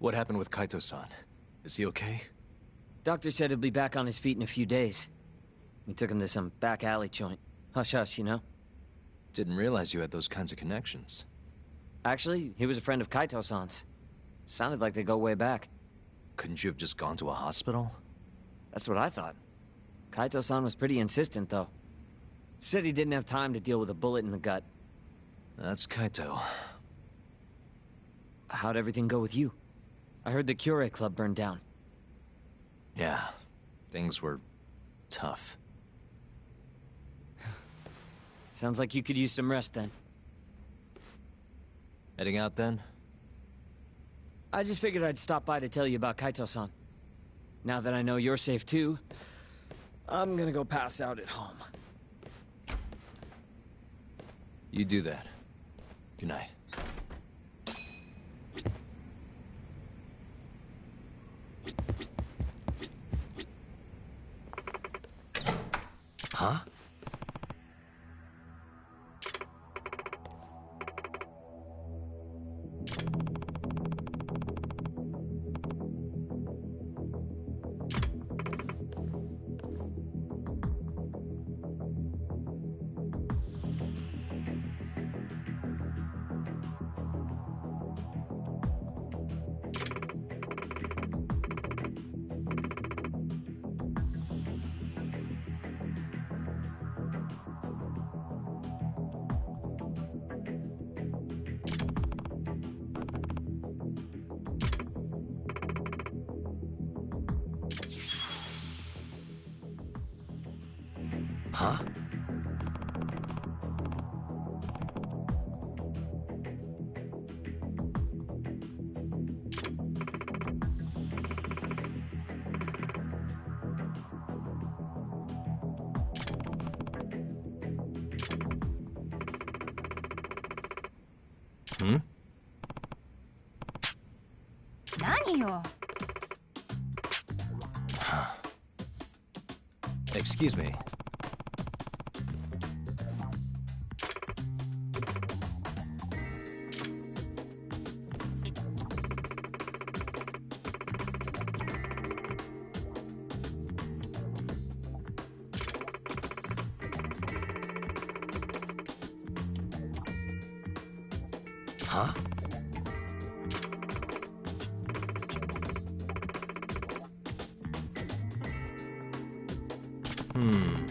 What happened with Kaito-san? Is he okay? Doctor said he'll be back on his feet in a few days. We took him to some back alley joint. Hush-hush, you know? Didn't realize you had those kinds of connections. Actually, he was a friend of Kaito-san's. Sounded like they go way back. Couldn't you have just gone to a hospital? That's what I thought. Kaito-san was pretty insistent, though. Said he didn't have time to deal with a bullet in the gut. That's Kaito. How'd everything go with you? I heard the Cure Club burned down. Yeah, things were tough. Sounds like you could use some rest then. Heading out then? I just figured I'd stop by to tell you about Kaito-san. Now that I know you're safe too, I'm gonna go pass out at home. You do that. Good night. Huh? Huh? Hmm? 何よ Excuse me. Huh? Hmm.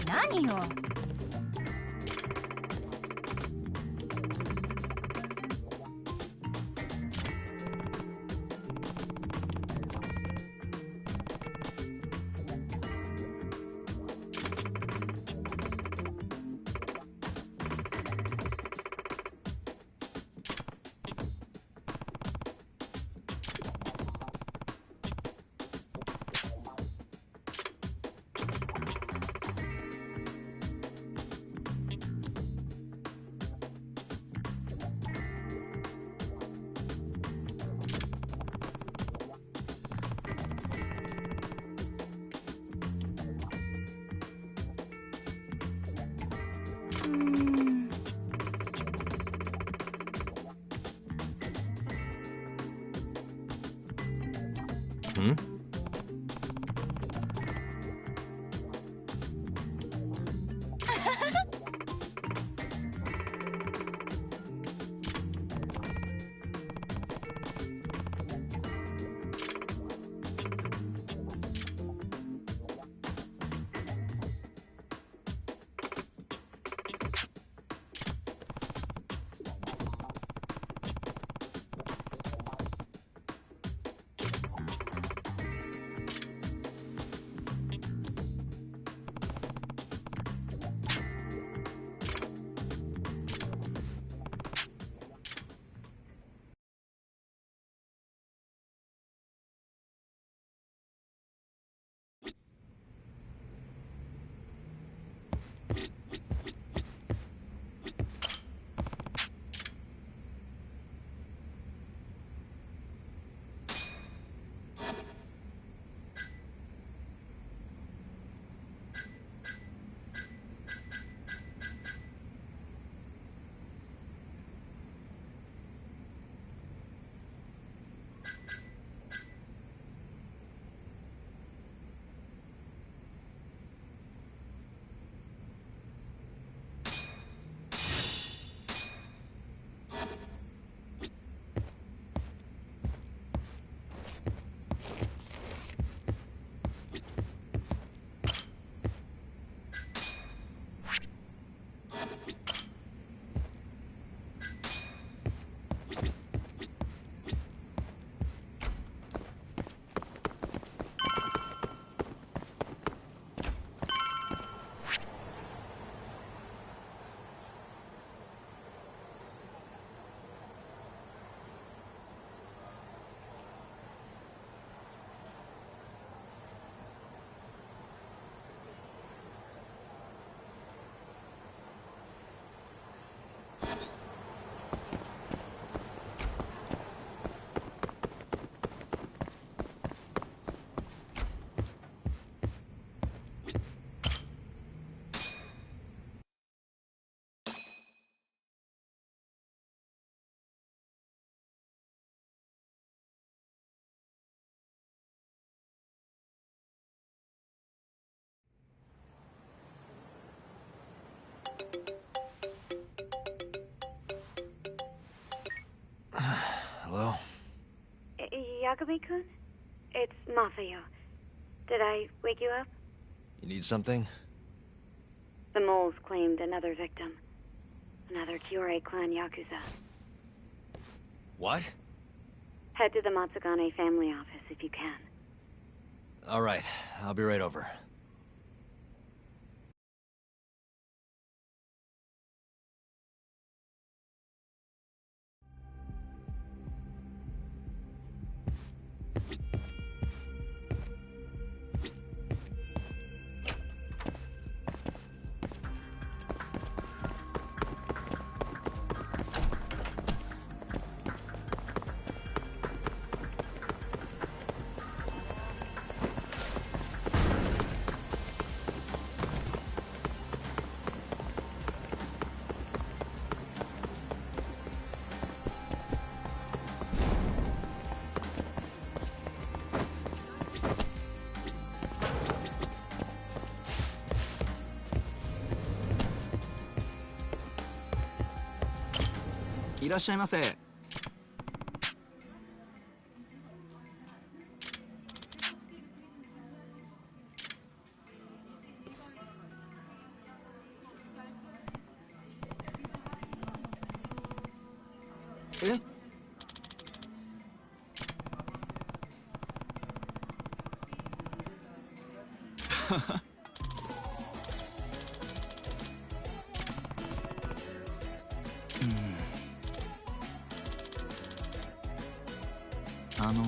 何よ Hmm? Hello? Yagami-kun? It's Mafuyu. Did I wake you up? You need something? The moles claimed another victim. Another Kyorei clan Yakuza. What? Head to the Matsugane family office if you can. Alright, I'll be right over.いらっしゃいませ。え？あの。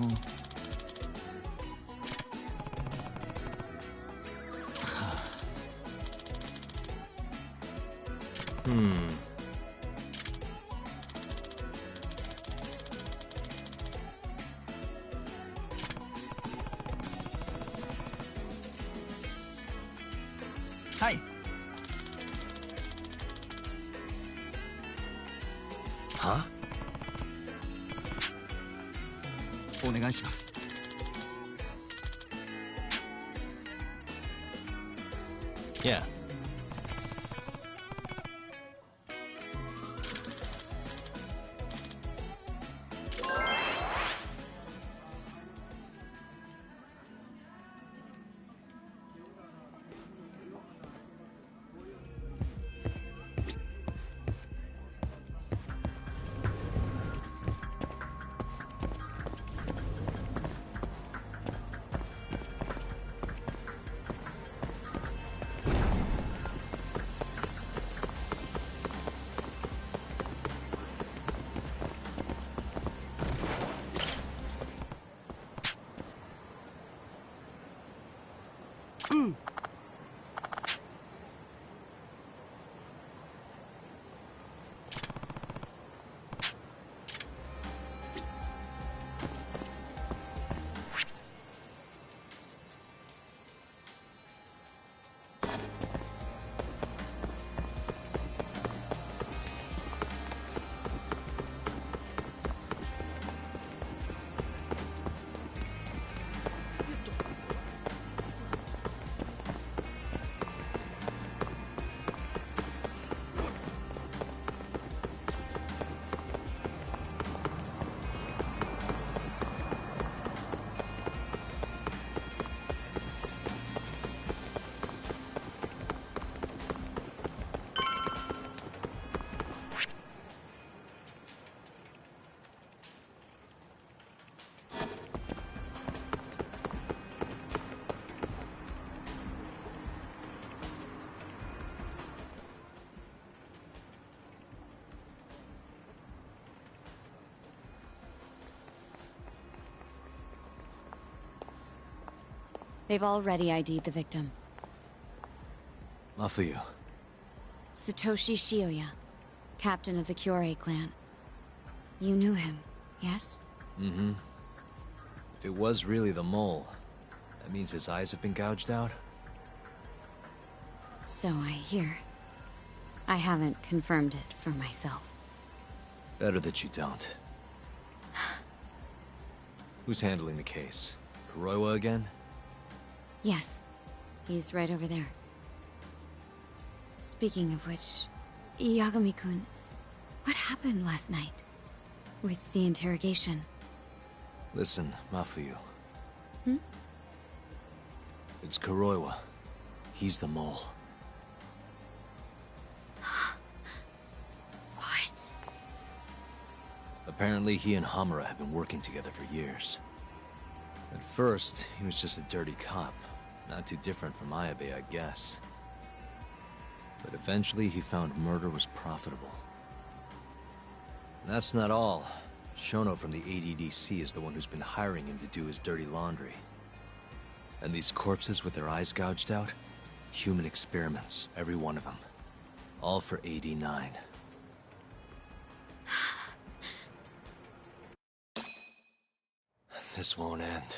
はい。Huh? お願いします。Yeah. They've already ID'd the victim. Mafuyu. Satoshi Shioya, captain of the Kyorei clan. You knew him, yes? Mm-hmm. If it was really the mole, that means his eyes have been gouged out? So I hear. I haven't confirmed it for myself. Better that you don't. Who's handling the case? Kuroiwa again? Yes. He's right over there. Speaking of which, Yagami-kun, what happened last night? With the interrogation? Listen, Mafuyu. Hmm? It's Kuroiwa. He's the mole. What? Apparently he and Hamura have been working together for years. At first, he was just a dirty cop. Not too different from Ayabe, I guess. But eventually he found murder was profitable. And that's not all. Shono from the ADDC is the one who's been hiring him to do his dirty laundry. And these corpses with their eyes gouged out? Human experiments, every one of them. All for 89. This won't end.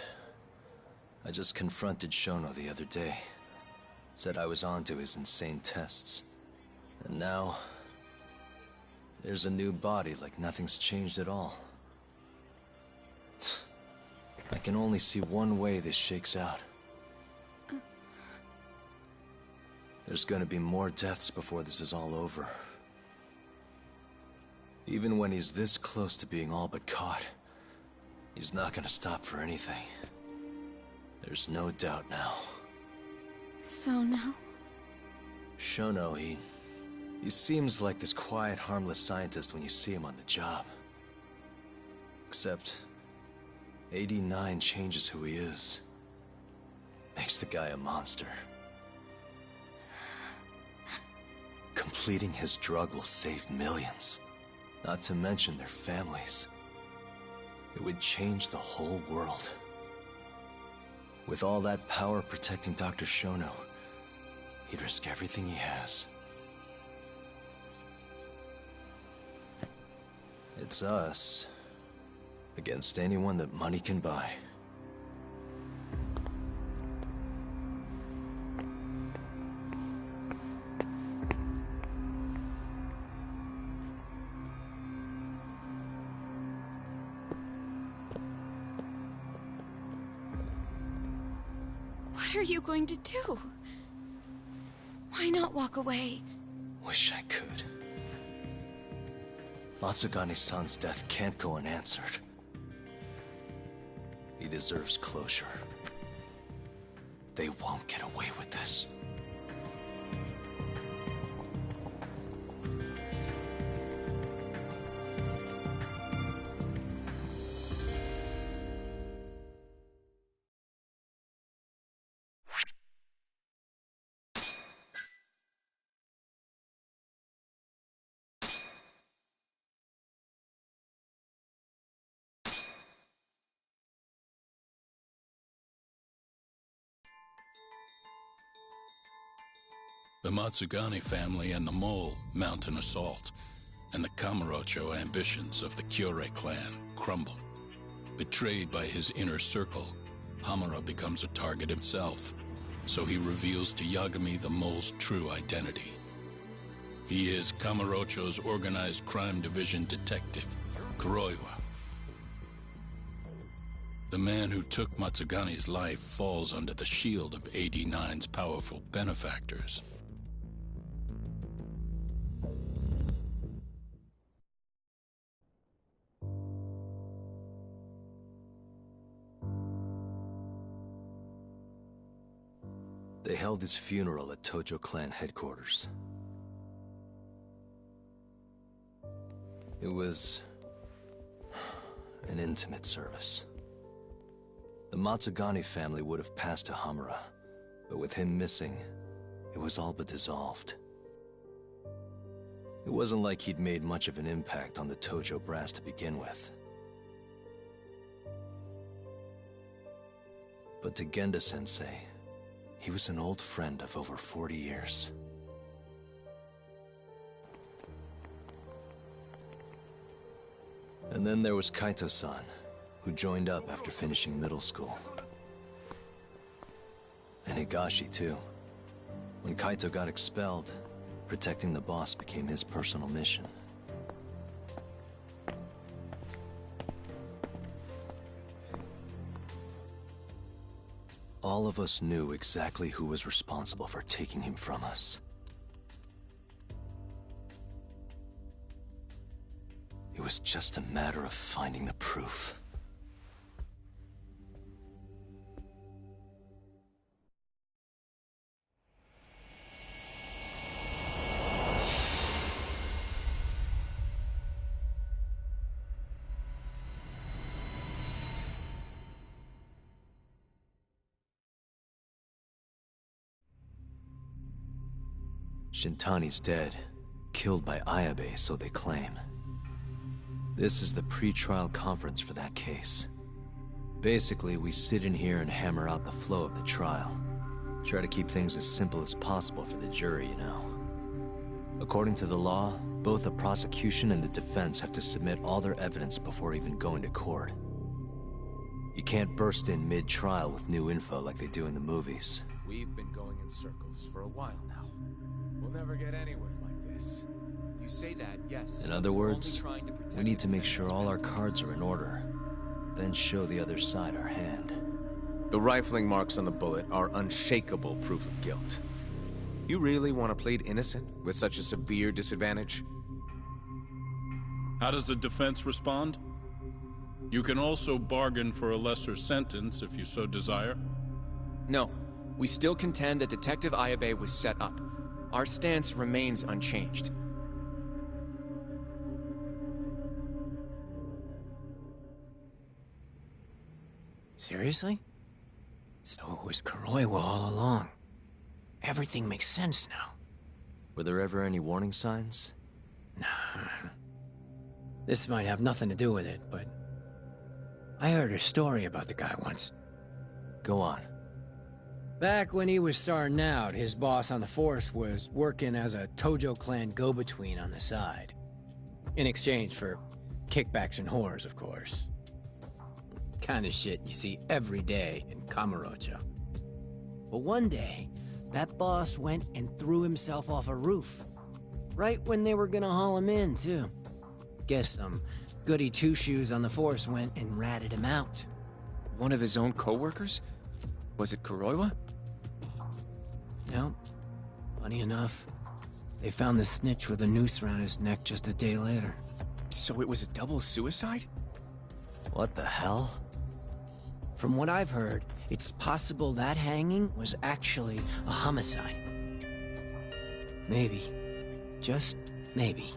I just confronted Shono the other day. Said I was onto his insane tests. And now... there's a new body like nothing's changed at all. I can only see one way this shakes out. There's gonna be more deaths before this is all over. Even when he's this close to being all but caught, he's not gonna stop for anything. There's no doubt now. So now? Shono, he seems like this quiet, harmless scientist when you see him on the job. Except, 89 changes who he is. Makes the guy a monster. Completing his drug will save millions. Not to mention their families. It would change the whole world. With all that power protecting Dr. Shono, he'd risk everything he has. It's us against anyone that money can buy. What are you going to do? Why not walk away? Wish I could. Matsugane-san's death can't go unanswered. He deserves closure. They won't get away with this. The Matsugane family and the Mole mount an assault, and the Kamurocho ambitions of the Kyorei clan crumble. Betrayed by his inner circle, Hamura becomes a target himself, so he reveals to Yagami the Mole's true identity. He is Kamurocho's organized crime division detective, Kuroiwa. The man who took Matsugane's life falls under the shield of 89's powerful benefactors. They held his funeral at Tojo clan headquarters. It was an intimate service. The Matsugane family would have passed to Hamura, but with him missing, it was all but dissolved. It wasn't like he'd made much of an impact on the Tojo brass to begin with. But to Genda-sensei, he was an old friend of over 40 years. And then there was Kaito-san, who joined up after finishing middle school. And Higashi, too. When Kaito got expelled, protecting the boss became his personal mission. All of us knew exactly who was responsible for taking him from us. It was just a matter of finding the proof. Shintani's dead, killed by Ayabe, so they claim. This is the pre-trial conference for that case. Basically, we sit in here and hammer out the flow of the trial. Try to keep things as simple as possible for the jury, you know. According to the law, both the prosecution and the defense have to submit all their evidence before even going to court. You can't burst in mid-trial with new info like they do in the movies. We've been going in circles for a while now. We'll never get anywhere like this. You say that, yes. In other words, we need to make sure all our cards are in order, then show the other side our hand. The rifling marks on the bullet are unshakable proof of guilt. You really want to plead innocent with such a severe disadvantage? How does the defense respond? You can also bargain for a lesser sentence if you so desire. No, we still contend that Detective Ayabe was set up. Our stance remains unchanged. Seriously? So it was Kuroiwa all along. Everything makes sense now. Were there ever any warning signs? Nah. This might have nothing to do with it, but I heard a story about the guy once. Go on. Back when he was starting out, his boss on the force was working as a Tojo clan go-between on the side. In exchange for kickbacks and whores, of course. Kind of shit you see every day in Kamurocho. But one day, that boss went and threw himself off a roof. Right when they were gonna haul him in, too. Guess some goody two-shoes on the force went and ratted him out. One of his own co-workers? Was it Kuroiwa? No. Funny enough, they found the snitch with a noose around his neck just a day later. So it was a double suicide? What the hell? From what I've heard, it's possible that hanging was actually a homicide. Maybe, just maybe,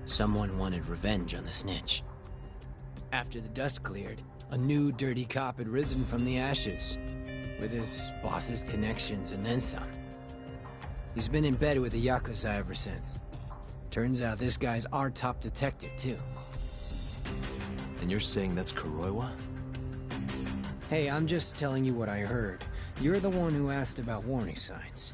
someone wanted revenge on the snitch. After the dust cleared, a new dirty cop had risen from the ashes, with his boss's connections and then some. He's been in bed with the Yakuza ever since. Turns out this guy's our top detective, too. And you're saying that's Kuroiwa? Hey, I'm just telling you what I heard. You're the one who asked about warning signs.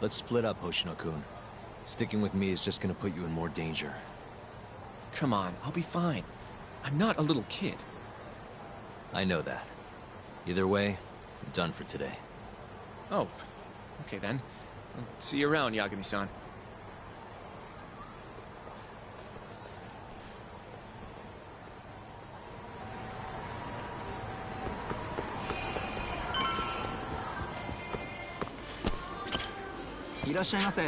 Let's split up, Hoshino-kun. Sticking with me is just gonna put you in more danger. Come on, I'll be fine. I'm not a little kid. I know that. Either way, I'm done for today. Oh, okay then. I'll see you around, Yagami-san.いらっしゃいませ。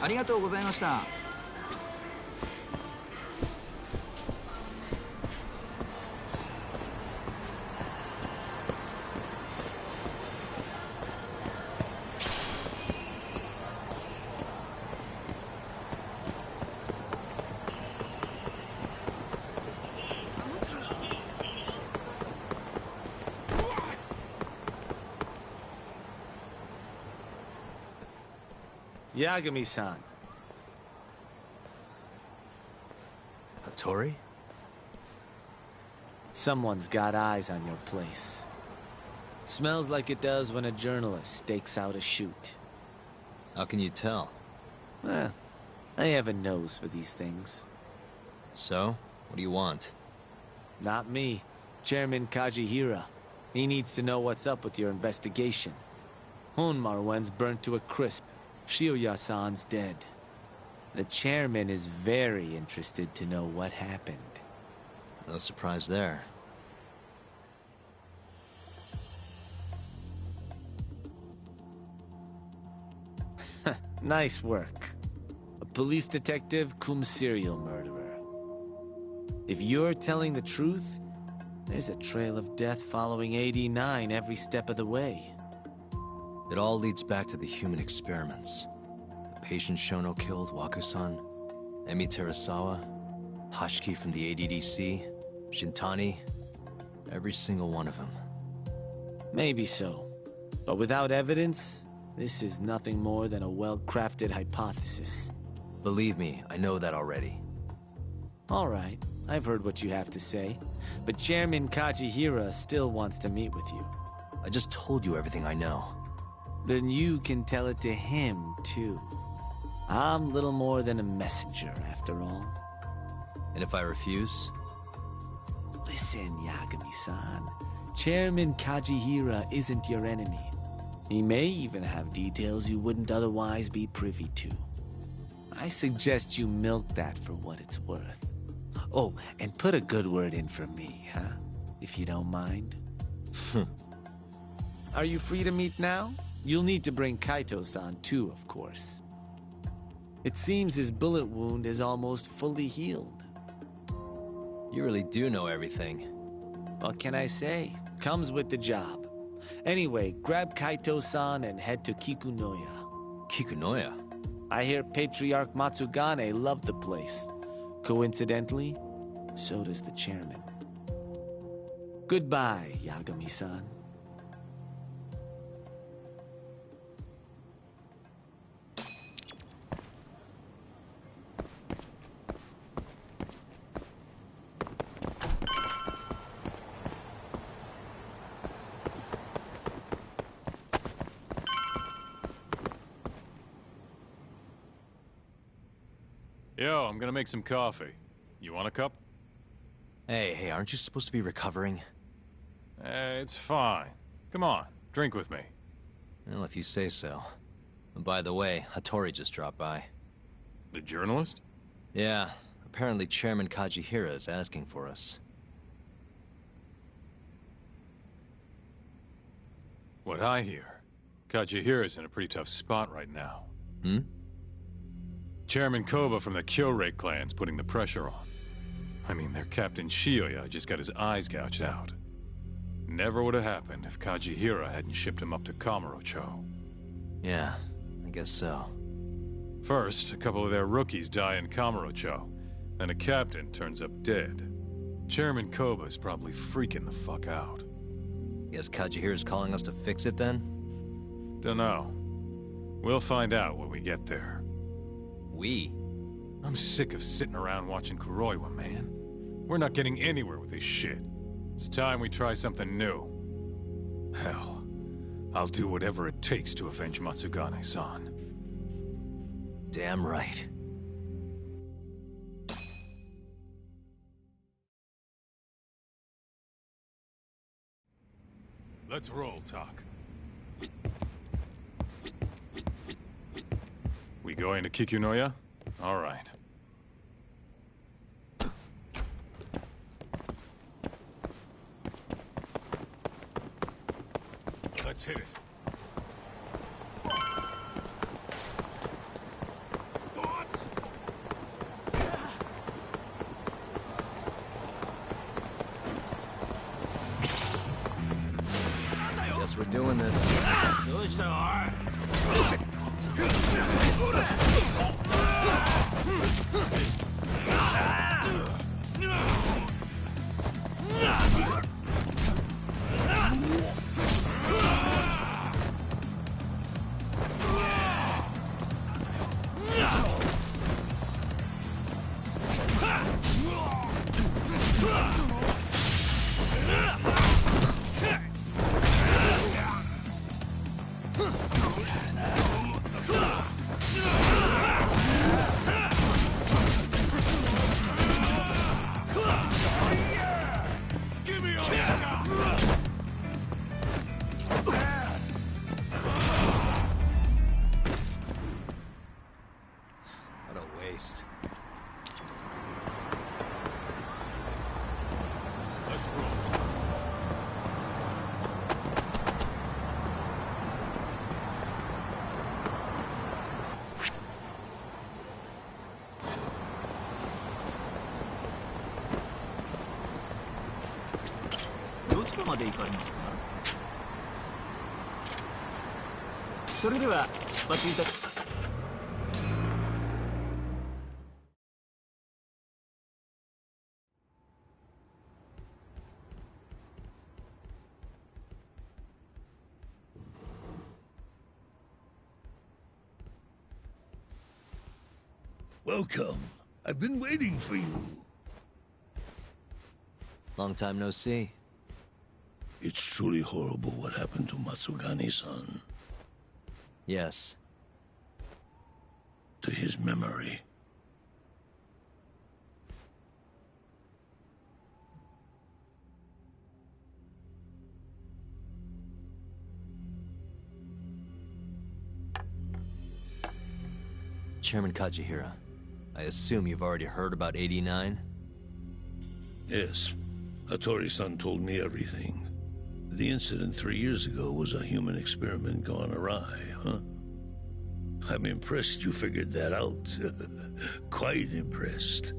ありがとうございました。Yagami-san. Hattori? Someone's got eyes on your place. Smells like it does when a journalist stakes out a shoot. How can you tell? Well, I have a nose for these things. So, what do you want? Not me. Chairman Kajihira. He needs to know what's up with your investigation. Honmarwen's burnt to a crisp. Shioya-san's dead. The chairman is very interested to know what happened. No surprise there. Nice work. A police detective cum serial murderer. If you're telling the truth, there's a trail of death following AD-9 every step of the way. It all leads back to the human experiments. The patient Shono killed, Waku-san, Emi Terasawa, Hashiki from the ADDC, Shintani, every single one of them. Maybe so. But without evidence, this is nothing more than a well-crafted hypothesis. Believe me, I know that already. All right, I've heard what you have to say. But Chairman Kajihira still wants to meet with you. I just told you everything I know. Then you can tell it to him, too. I'm little more than a messenger, after all. And if I refuse? Listen, Yagami-san. Chairman Kajihira isn't your enemy. He may even have details you wouldn't otherwise be privy to. I suggest you milk that for what it's worth. Oh, and put a good word in for me, huh? If you don't mind. Are you free to meet now? You'll need to bring Kaito-san too, of course. It seems his bullet wound is almost fully healed. You really do know everything. What can I say? Comes with the job. Anyway, grab Kaito-san and head to Kikunoya. Kikunoya? I hear Patriarch Matsugane loved the place. Coincidentally, so does the chairman. Goodbye, Yagami-san. Yo, I'm gonna make some coffee. You want a cup? Hey, aren't you supposed to be recovering? It's fine. Come on, drink with me. Well, if you say so. And by the way, Hattori just dropped by. The journalist? Yeah, apparently Chairman Kajihira is asking for us. What I hear, Kajihira's in a pretty tough spot right now. Hmm? Chairman Koba from the Kyorei clan's putting the pressure on. I mean, their Captain Shioya just got his eyes gouged out. Never would have happened if Kajihira hadn't shipped him up to Kamurocho. Yeah, I guess so. First, a couple of their rookies die in Kamurocho, then a captain turns up dead. Chairman Koba's probably freaking the fuck out. Guess Kajihira's calling us to fix it then? Dunno. We'll find out when we get there. We? I'm sick of sitting around watching Kuroiwa, man. We're not getting anywhere with this shit. It's time we try something new. Hell, I'll do whatever it takes to avenge Matsugane-san. Damn right. Let's roll, Talk. We going to Kikunoya? All right. Let's hit it. Guess we're doing this. waste. Let's roll. Welcome. I've been waiting for you. Long time no see. It's truly horrible what happened to Matsugane-san. Yes. To his memory. Chairman Kajihira, I assume you've already heard about 89? Yes. Hattori-san told me everything. The incident 3 years ago was a human experiment gone awry, huh? I'm impressed you figured that out. Quite impressed.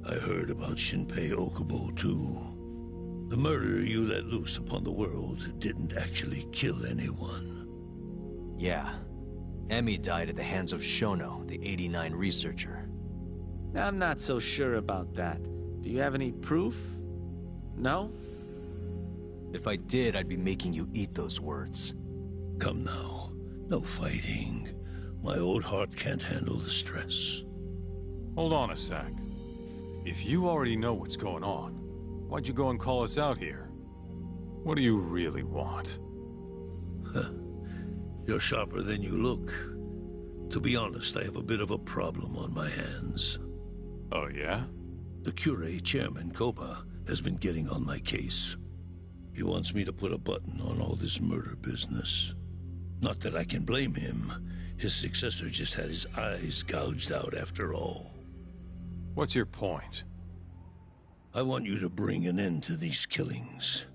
I heard about Shinpei Okubo, too. The murder you let loose upon the world didn't actually kill anyone. Yeah. Emmy died at the hands of Shono, the 89 researcher. I'm not so sure about that. Do you have any proof? No? If I did, I'd be making you eat those words. Come now. No fighting. My old heart can't handle the stress. Hold on a sec. If you already know what's going on, why'd you go and call us out here? What do you really want? You're sharper than you look. To be honest, I have a bit of a problem on my hands. Oh, yeah? The Cure chairman, Koba, has been getting on my case. He wants me to put a button on all this murder business. Not that I can blame him. His successor just had his eyes gouged out after all. What's your point? I want you to bring an end to these killings.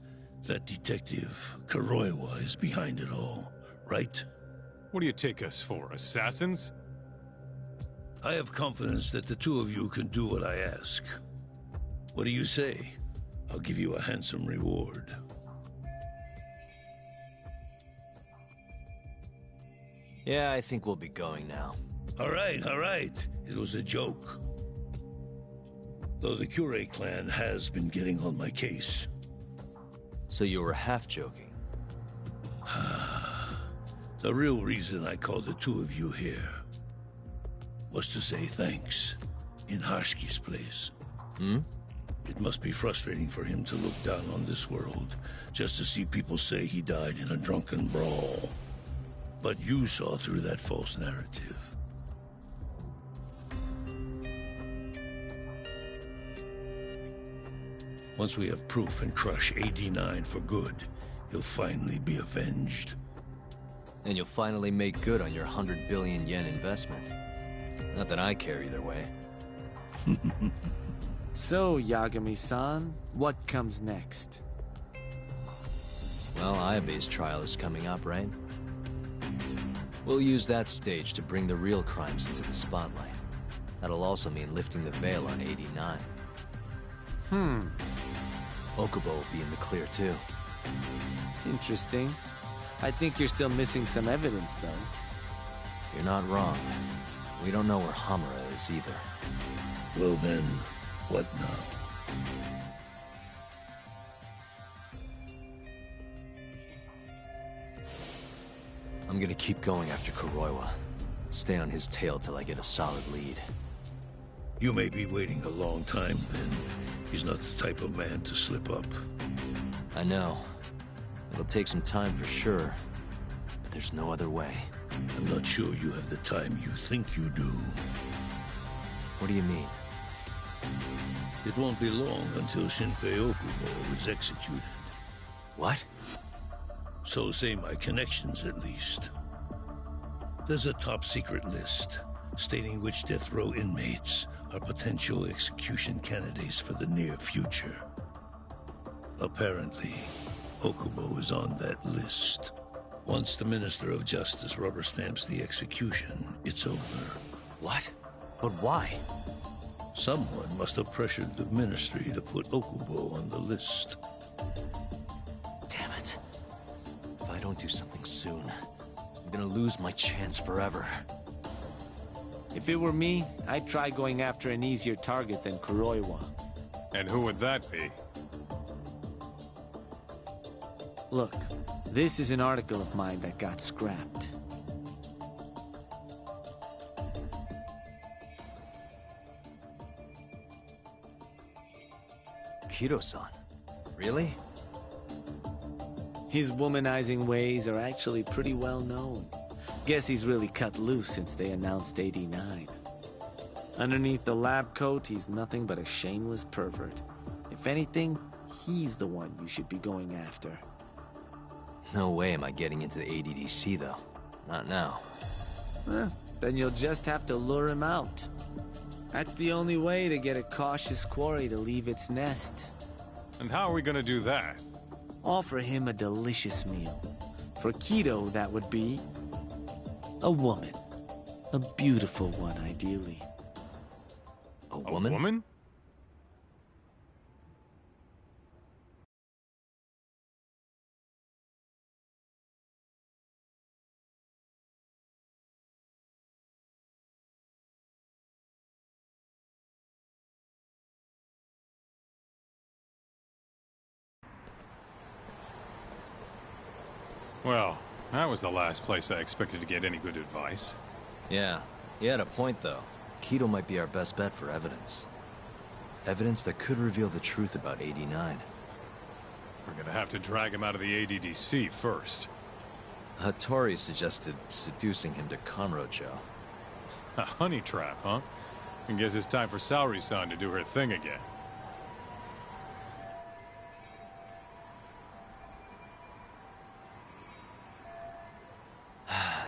That detective, Kuroiwa, is behind it all, right? What do you take us for, assassins? I have confidence that the two of you can do what I ask. What do you say? I'll give you a handsome reward. Yeah, I think we'll be going now. All right. It was a joke. Though the Cure clan has been getting on my case. So you were half joking? The real reason I called the two of you here was to say thanks in Hashki's place. It must be frustrating for him to look down on this world just to see people say he died in a drunken brawl. But you saw through that false narrative. Once we have proof and crush 89 for good, he'll finally be avenged. And you'll finally make good on your 100 billion yen investment. Not that I care either way. So, Yagami-san, what comes next? Well, Ayabe's trial is coming up, right? We'll use that stage to bring the real crimes into the spotlight. That'll also mean lifting the veil on 89. Okubo will be in the clear, too. Interesting. I think you're still missing some evidence, though. You're not wrong. We don't know where Hamura is, either. Well then, what now? I'm gonna keep going after Kuroiwa. Stay on his tail till I get a solid lead. You may be waiting a long time, then. He's not the type of man to slip up. I know. It'll take some time for sure. But there's no other way. I'm not sure you have the time you think you do. What do you mean? It won't be long until Shinpei Okubo is executed. What? So say my connections, at least. There's a top-secret list. stating which death row inmates are potential execution candidates for the near future. Apparently, Okubo is on that list. Once the Minister of Justice rubber stamps the execution, it's over. What? But why? Someone must have pressured the Ministry to put Okubo on the list. Damn it. If I don't do something soon, I'm gonna lose my chance forever. If it were me, I'd try going after an easier target than Kuroiwa. And who would that be? Look, this is an article of mine that got scrapped. Kido-san? Really? His womanizing ways are actually pretty well known. Guess he's really cut loose since they announced 89. Underneath the lab coat, he's nothing but a shameless pervert. If anything, he's the one you should be going after. No way am I getting into the ADDC, though. Not now. Then you'll just have to lure him out. That's the only way to get a cautious quarry to leave its nest. And how are we gonna do that? Offer him a delicious meal. For Kido, that would be a woman. A beautiful one, ideally. A woman? A woman? Well, that was the last place I expected to get any good advice. Yeah, he had a point, though. Kido might be our best bet for evidence. Evidence that could reveal the truth about 89. We're gonna have to drag him out of the ADDC first. Hattori suggested seducing him to Kamurocho. A honey trap, huh? I guess it's time for Saori-san to do her thing again.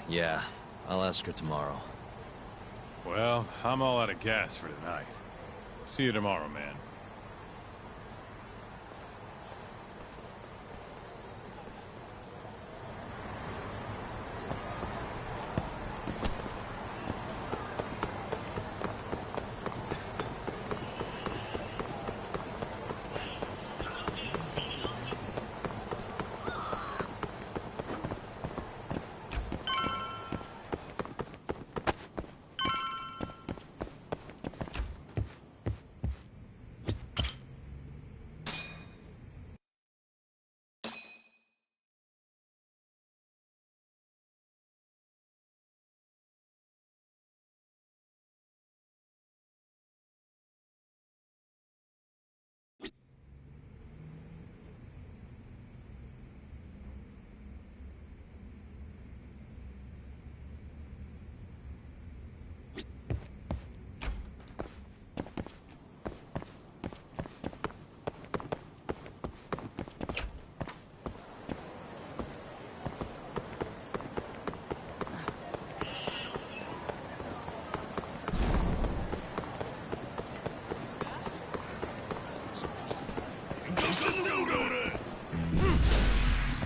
Yeah, I'll ask her tomorrow. Well, I'm all out of gas for tonight. See you tomorrow, man.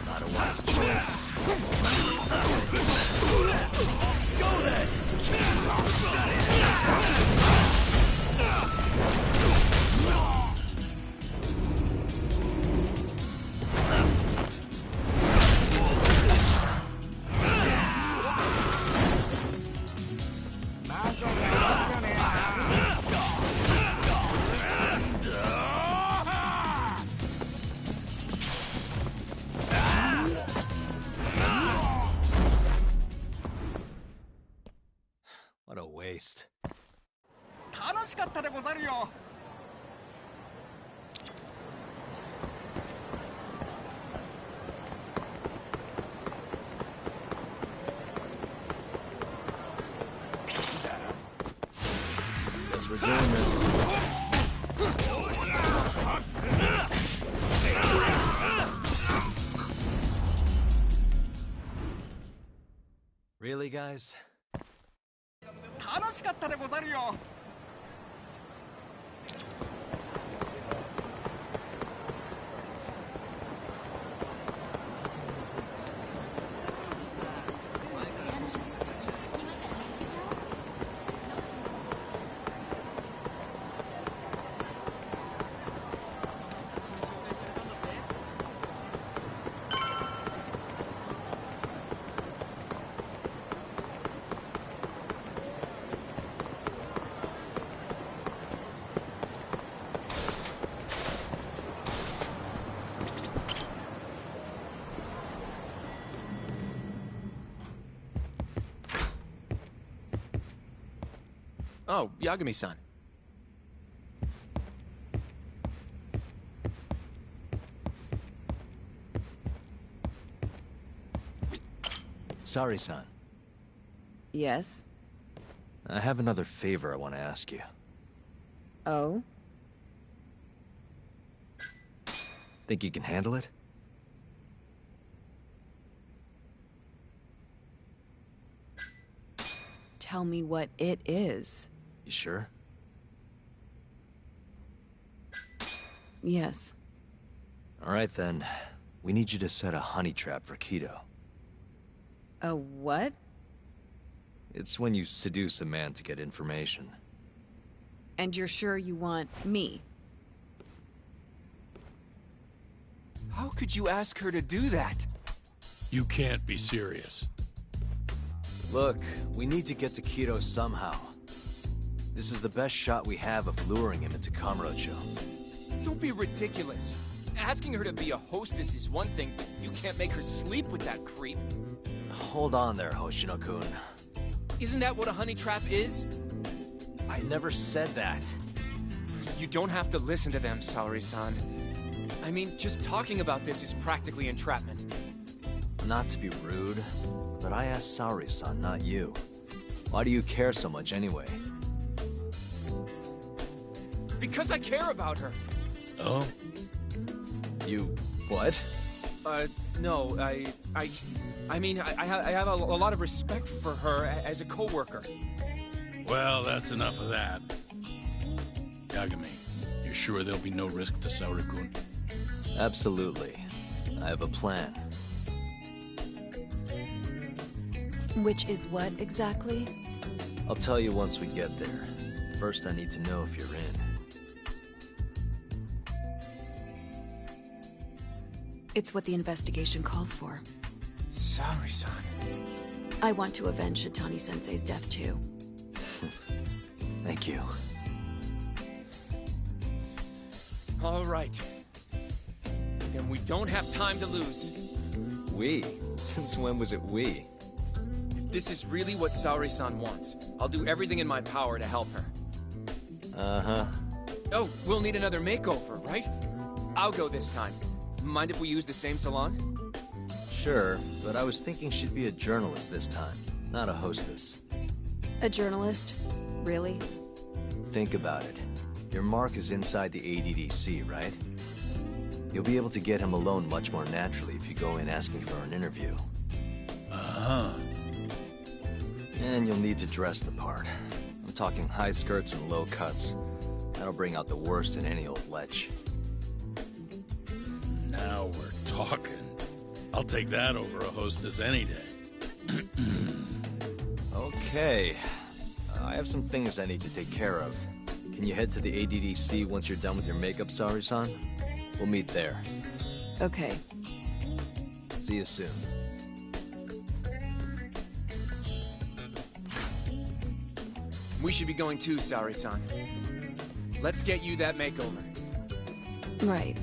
Not a wise choice. What a waste. 楽しかったでござるよ。Guess we're doing this. Really, guys? 楽しかったでござるよ。Oh, Yagami-san. Sorry, son. Yes? I have another favor I want to ask you. Oh? Think you can handle it? Tell me what it is. You sure? Yes. All right, then. We need you to set a honey trap for Kido. A what? It's when you seduce a man to get information. And you're sure you want me? How could you ask her to do that? You can't be serious. Look, we need to get to Kido somehow. This is the best shot we have of luring him into Kamurocho. Don't be ridiculous. Asking her to be a hostess is one thing, but you can't make her sleep with that creep. Hold on there, Hoshino-kun. Isn't that what a honey trap is? I never said that. You don't have to listen to them, Saori-san. I mean, just talking about this is practically entrapment. Not to be rude, but I asked Saori-san, not you. Why do you care so much anyway? Because I care about her. Oh? You... what? No, I mean, I have a lot of respect for her as a co-worker. Well, that's enough of that. Yagami, you sure there'll be no risk to Saori-kun? Absolutely. I have a plan. Which is what, exactly? I'll tell you once we get there. First, I need to know if you're in. It's what the investigation calls for. Saori-san. I want to avenge Shitani-sensei's death, too. Thank you. All right. Then we don't have time to lose. We? Since when was it we? If this is really what Saori-san wants, I'll do everything in my power to help her. Uh-huh. Oh, we'll need another makeover, right? I'll go this time. Mind if we use the same salon? Sure, but I was thinking she'd be a journalist this time, not a hostess. A journalist? Really? Think about it. Your mark is inside the ADDC, right? You'll be able to get him alone much more naturally if you go in asking for an interview. Uh-huh. And you'll need to dress the part. I'm talking high skirts and low cuts. That'll bring out the worst in any old lech. Now we're talking. I'll take that over a hostess any day. Okay. I have some things I need to take care of. Can you head to the ADDC once you're done with your makeup, Saori-san? We'll meet there. Okay. See you soon. We should be going too, Saori-san. Let's get you that makeover. Right.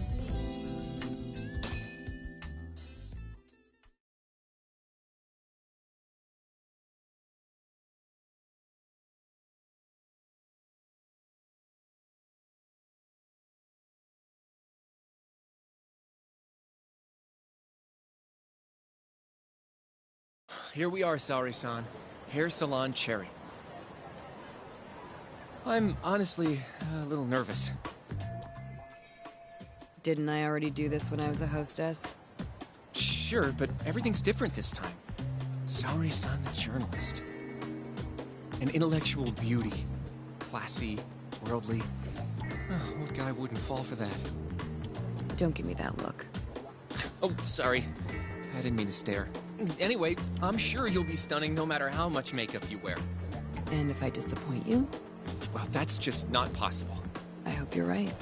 Here we are, Saori-san. Hair Salon Cherry. I'm honestly a little nervous. Didn't I already do this when I was a hostess? Sure, but everything's different this time. Saori-san the journalist. An intellectual beauty. Classy, worldly. Oh, what guy wouldn't fall for that? Don't give me that look. Oh, sorry. I didn't mean to stare. Anyway, I'm sure you'll be stunning no matter how much makeup you wear. And if I disappoint you? Well, that's just not possible. I hope you're right.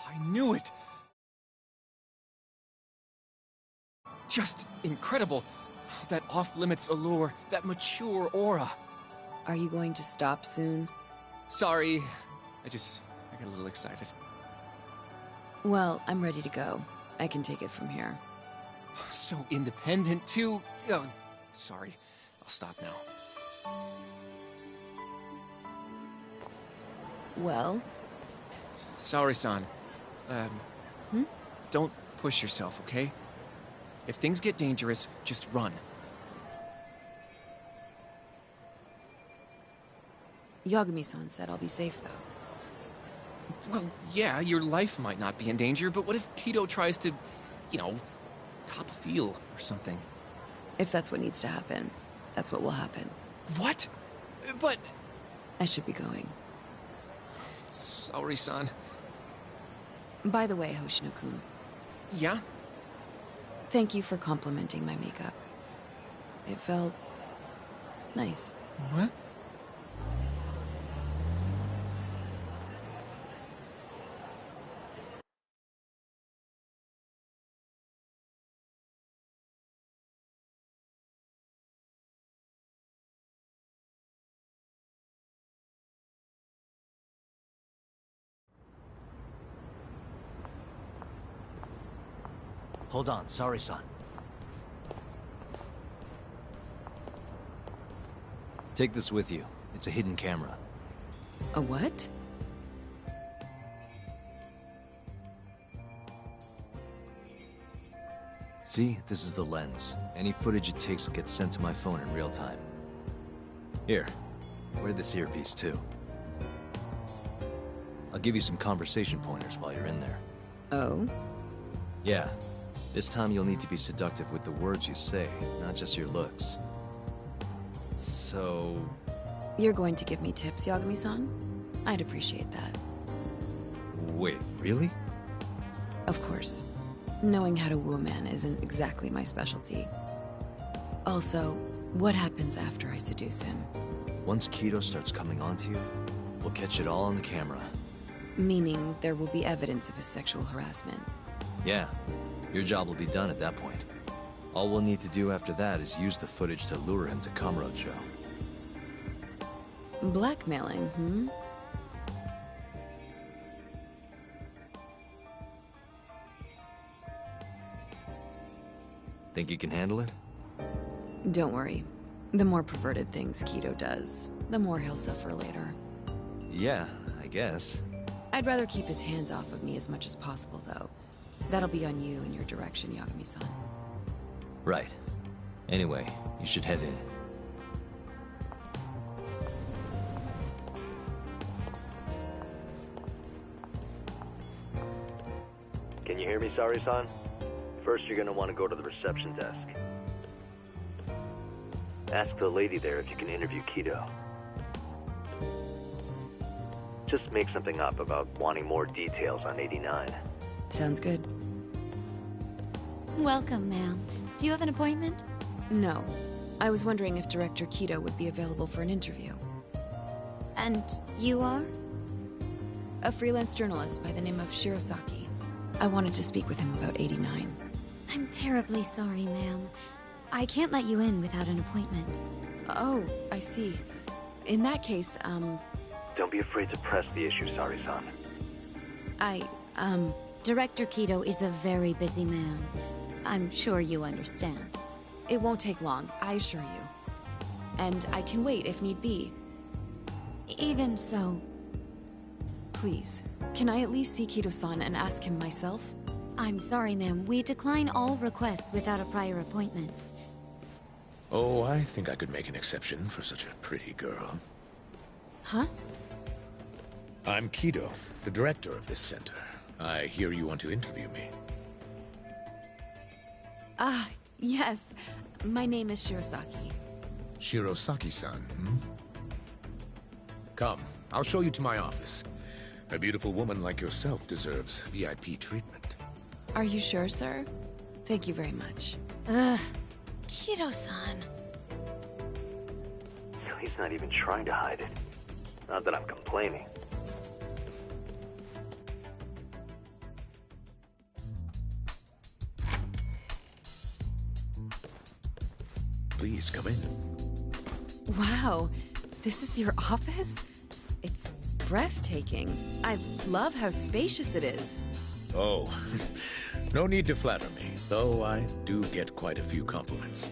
I knew it! Just incredible. That off-limits allure, that mature aura. Are you going to stop soon? Sorry. I got a little excited. Well, I'm ready to go. I can take it from here. So independent, too. Oh, sorry. I'll stop now. Well? Saori-san. Don't push yourself, okay? If things get dangerous, just run. Yagami-san said I'll be safe, though. Well, yeah, your life might not be in danger, but what if Kido tries to, you know, top a field or something? If that's what needs to happen, that's what will happen. What? But... I should be going. Saori-san. By the way, Hoshino-kun. Yeah? Thank you for complimenting my makeup. It felt... nice. What? Hold on, sorry-san. Take this with you. It's a hidden camera. A what? See, this is the lens. Any footage it takes will get sent to my phone in real time. Here, wear this earpiece too. I'll give you some conversation pointers while you're in there. Oh? Yeah. This time you'll need to be seductive with the words you say, not just your looks. So... You're going to give me tips, Yagami-san? I'd appreciate that. Wait, really? Of course. Knowing how to woo a man isn't exactly my specialty. Also, what happens after I seduce him? Once Kido starts coming onto you, we'll catch it all on the camera. Meaning there will be evidence of his sexual harassment. Yeah. Your job will be done at that point. All we'll need to do after that is use the footage to lure him to Kamurocho. Blackmailing, hmm? Think you can handle it? Don't worry. The more perverted things Kido does, the more he'll suffer later. Yeah, I guess. I'd rather keep his hands off of me as much as possible, though. That'll be on you and your direction, Yagami-san. Right. Anyway, you should head in. Can you hear me, Sari-san? First, you're gonna want to go to the reception desk. Ask the lady there if you can interview Kido. Just make something up about wanting more details on 89. Sounds good. Welcome, ma'am. Do you have an appointment? No. I was wondering if Director Kido would be available for an interview. And you are? A freelance journalist by the name of Shirosaki. I wanted to speak with him about 89. I'm terribly sorry, ma'am. I can't let you in without an appointment. Oh, I see. In that case, Don't be afraid to press the issue, Sari-san. Director Kido is a very busy man. I'm sure you understand. It won't take long, I assure you. And I can wait if need be. Even so... Please, can I at least see Kido-san and ask him myself? I'm sorry, ma'am. We decline all requests without a prior appointment. Oh, I think I could make an exception for such a pretty girl. Huh? I'm Kido, the director of this center. I hear you want to interview me. Ah, yes. My name is Shirosaki. Shirosaki-san, hmm? Come, I'll show you to my office. A beautiful woman like yourself deserves VIP treatment. Are you sure, sir? Thank you very much. Ugh. Kido-san. So he's not even trying to hide it. Not that I'm complaining. Please, come in. Wow, this is your office? It's breathtaking. I love how spacious it is. Oh, no need to flatter me, though I do get quite a few compliments.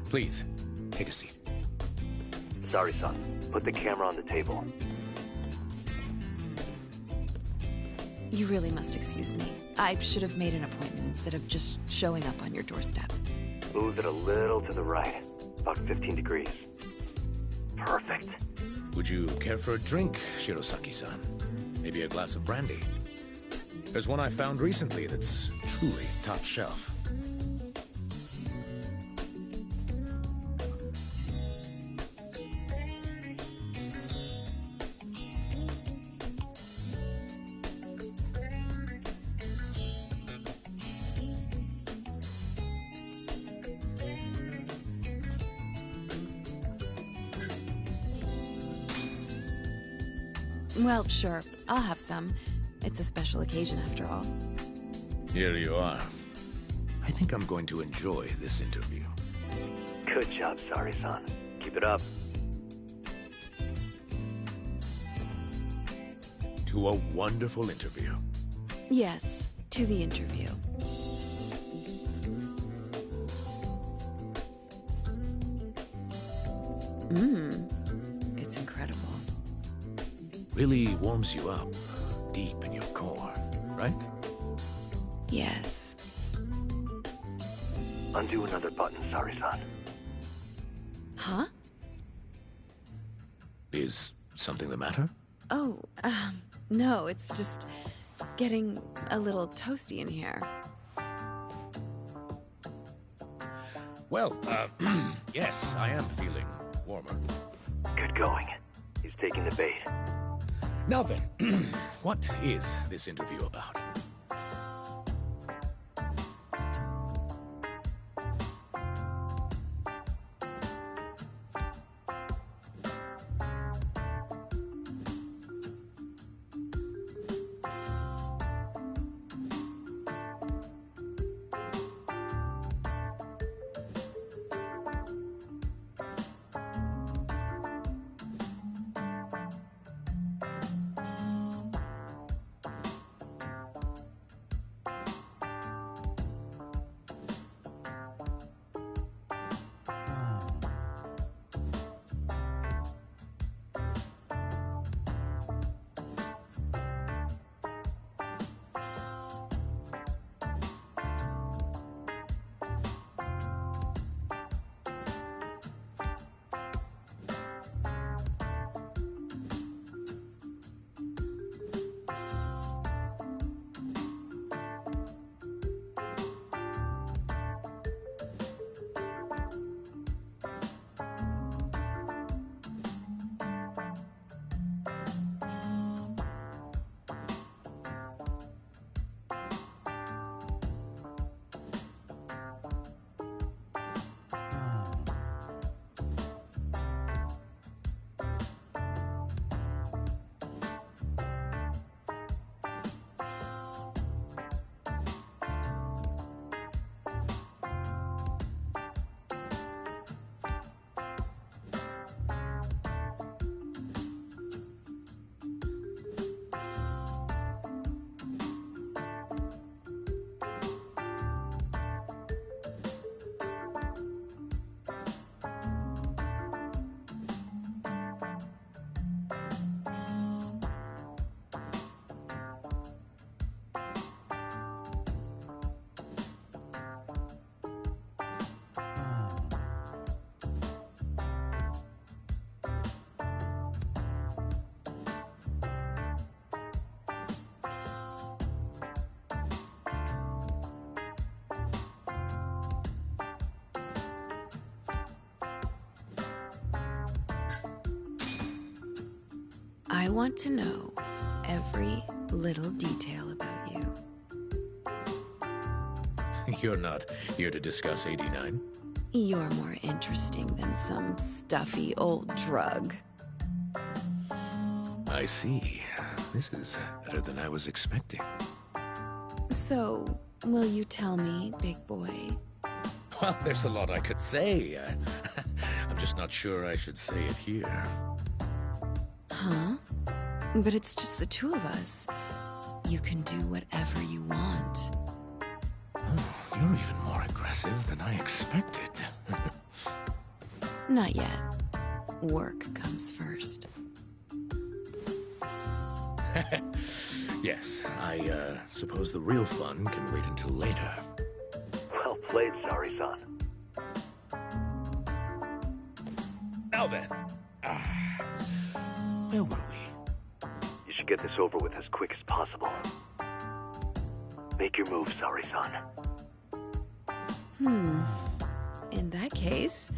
Please, take a seat. Sari-san, put the camera on the table. You really must excuse me. I should have made an appointment instead of just showing up on your doorstep. Move it a little to the right, about 15 degrees. Perfect. Would you care for a drink, Shirosaki-san? Maybe a glass of brandy? There's one I found recently that's truly top shelf. Well, sure. I'll have some. It's a special occasion after all. Here you are. I think I'm going to enjoy this interview. Good job, Sari-san. Keep it up. To a wonderful interview. Yes, to the interview. incredible. Really warms you up, deep in your core, right? Yes. Undo another button, Sari-san. Huh? Is something the matter? Oh, no, it's just getting a little toasty in here. Well, yes, I am feeling warmer. Good going. He's taking the bait. Now then, what is this interview about? I want to know every little detail about you. You're not here to discuss 89? You're more interesting than some stuffy old drug. I see. This is better than I was expecting. So, will you tell me, big boy? Well, there's a lot I could say. I'm just not sure I should say it here. Huh? But it's just the two of us. You can do whatever you want. Oh, you're even more aggressive than I expected. Not yet. Work comes first. Yes, I suppose the real fun can wait until later. Well played, Sari-san. Now then, where were we? You should get this over with as quick as possible. Make your move, Sari-san. In that case...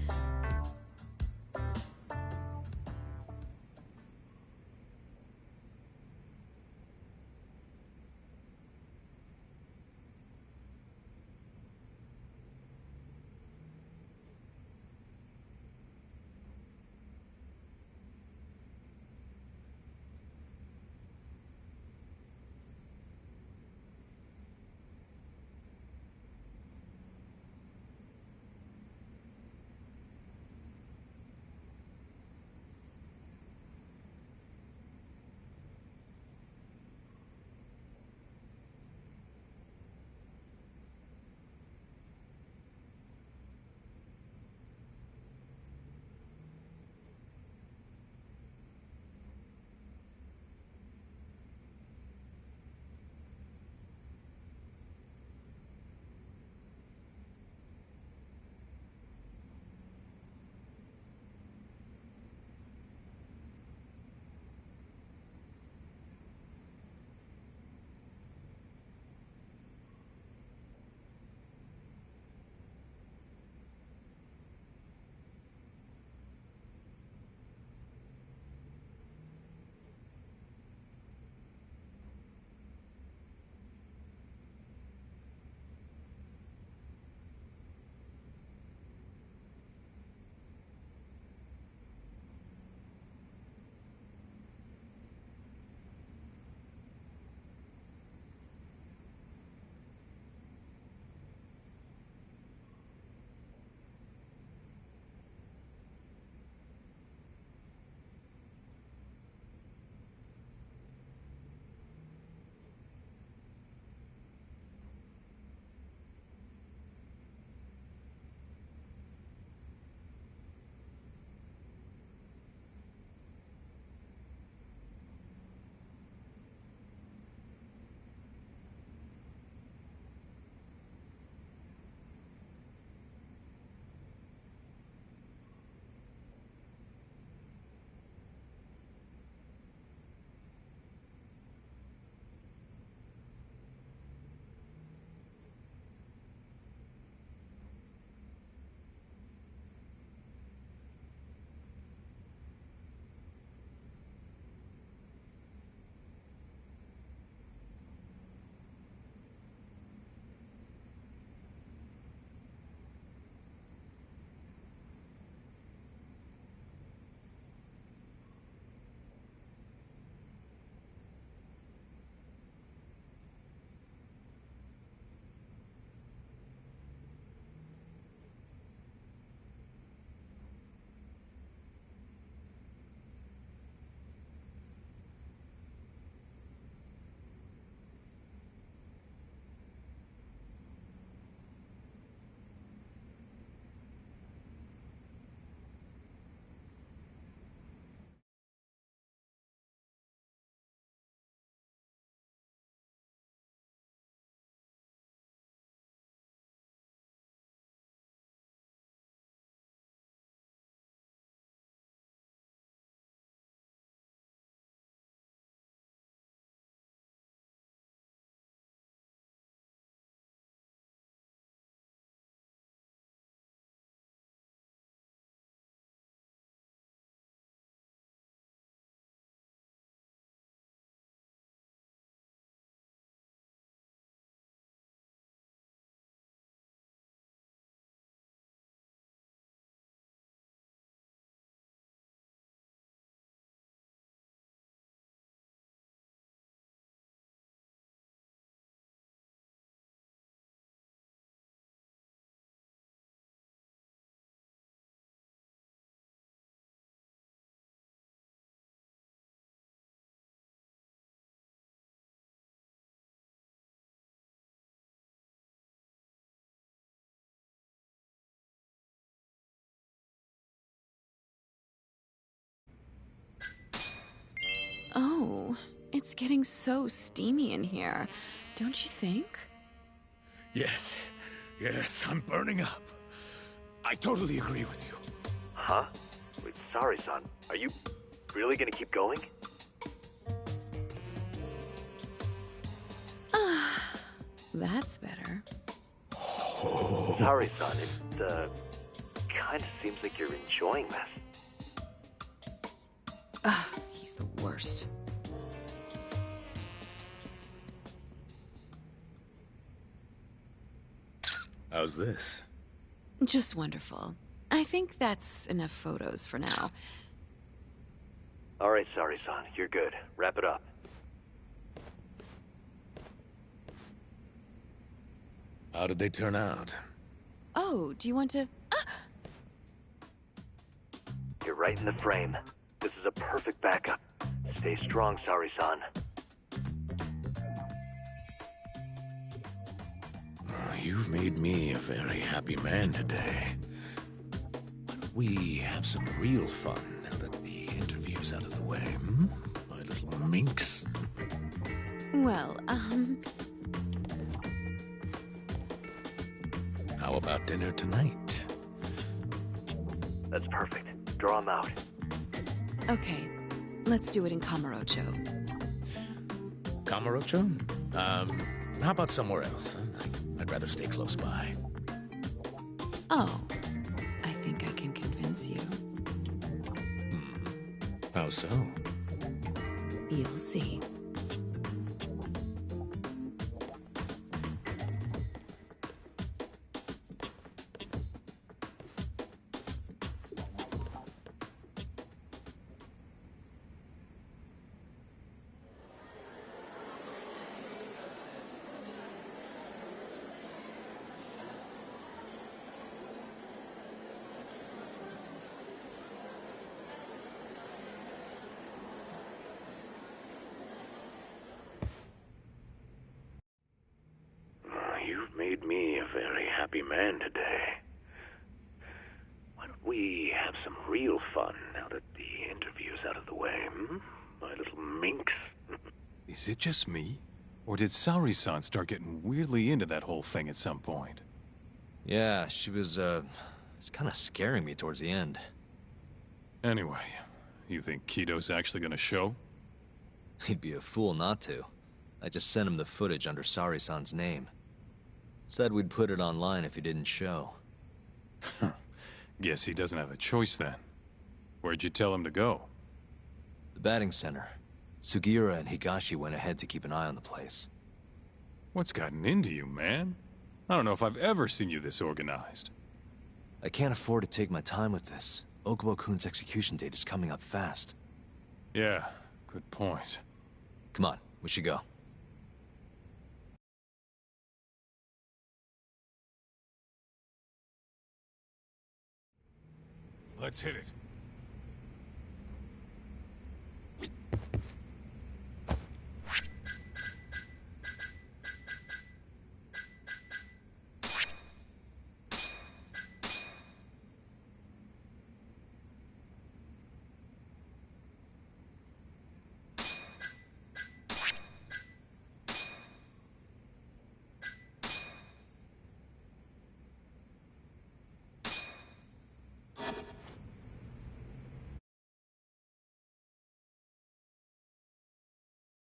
Oh, it's getting so steamy in here, don't you think? Yes, I'm burning up. I totally agree with you. Huh? Wait, sorry, son. Are you really gonna keep going? That's better. Sorry, son. It, kinda seems like you're enjoying this. He's the worst. How's this? Just wonderful. I think that's enough photos for now. Alright, sorry, son. You're good. Wrap it up. How did they turn out? Oh, do you want to... You're right in the frame. This is a perfect backup. Stay strong, sorry-san. You've made me a very happy man today. Why don't we have some real fun now that the interview's out of the way, hmm? My little minx. Well, How about dinner tonight? That's perfect. Draw him out. Okay, let's do it in Kamurocho. Kamurocho? How about somewhere else? I'd rather stay close by. Oh, I think I can convince you. How so? You'll see. You've made me a very happy man today. Why don't we have some real fun now that the interview's out of the way, hmm? My little minx. Is it just me? Or did Saori-san start getting weirdly into that whole thing at some point? Yeah, she was, it's kind of scaring me towards the end. Anyway, you think Kido's actually gonna show? He'd be a fool not to. I just sent him the footage under Saori-san's name. Said we'd put it online if he didn't show. Guess he doesn't have a choice then. Where'd you tell him to go? The batting center. Sugiura and Higashi went ahead to keep an eye on the place. What's gotten into you, man? I don't know if I've ever seen you this organized. I can't afford to take my time with this. Okubo-kun's execution date is coming up fast. Yeah, good point. Come on, we should go. Let's hit it.